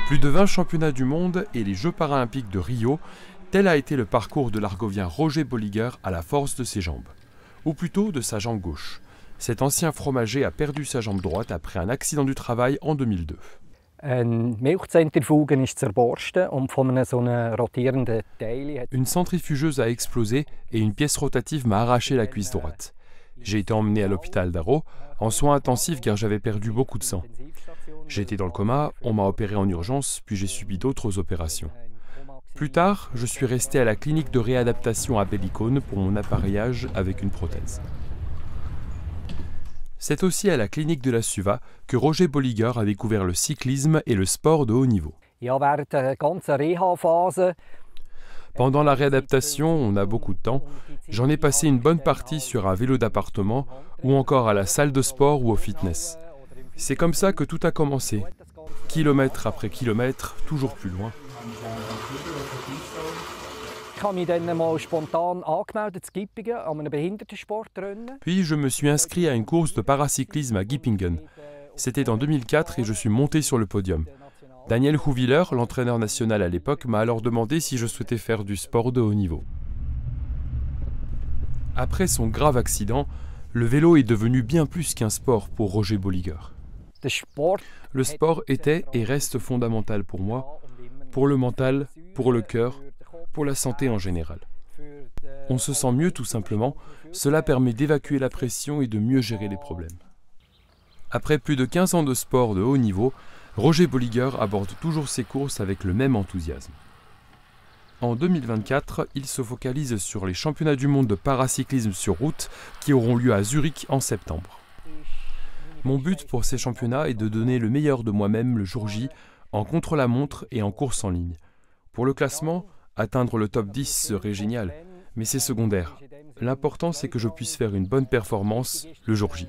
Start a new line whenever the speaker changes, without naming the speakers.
Plus de 20 championnats du monde et les Jeux paralympiques de Rio, tel a été le parcours de l'Argovien Roger Bolliger à la force de ses jambes. Ou plutôt de sa jambe gauche. Cet ancien fromager a perdu sa jambe droite après un accident du travail en 2002. Une centrifugeuse a explosé et une pièce rotative m'a arraché la cuisse droite. J'ai été emmené à l'hôpital d'Aro en soins intensifs car j'avais perdu beaucoup de sang. J'ai été dans le coma, on m'a opéré en urgence, puis j'ai subi d'autres opérations. Plus tard, je suis resté à la clinique de réadaptation à Bellicone pour mon appareillage avec une prothèse. C'est aussi à la clinique de la Suva que Roger Bolliger a découvert le cyclisme et le sport de haut niveau. Pendant la réadaptation, on a beaucoup de temps. J'en ai passé une bonne partie sur un vélo d'appartement ou encore à la salle de sport ou au fitness. C'est comme ça que tout a commencé. Kilomètre après kilomètre, toujours plus loin. Puis je me suis inscrit à une course de paracyclisme à Gippingen. C'était en 2004 et je suis monté sur le podium. Daniel Houviller, l'entraîneur national à l'époque, m'a alors demandé si je souhaitais faire du sport de haut niveau. Après son grave accident, le vélo est devenu bien plus qu'un sport pour Roger Bolliger. Le sport était et reste fondamental pour moi, pour le mental, pour le cœur, pour la santé en général. On se sent mieux tout simplement, cela permet d'évacuer la pression et de mieux gérer les problèmes. Après plus de 15 ans de sport de haut niveau, Roger Bolliger aborde toujours ses courses avec le même enthousiasme. En 2024, il se focalise sur les championnats du monde de paracyclisme sur route qui auront lieu à Zurich en septembre. Mon but pour ces championnats est de donner le meilleur de moi-même le jour J, en contre-la-montre et en course en ligne. Pour le classement, atteindre le top 10 serait génial, mais c'est secondaire. L'important c'est que je puisse faire une bonne performance le jour J.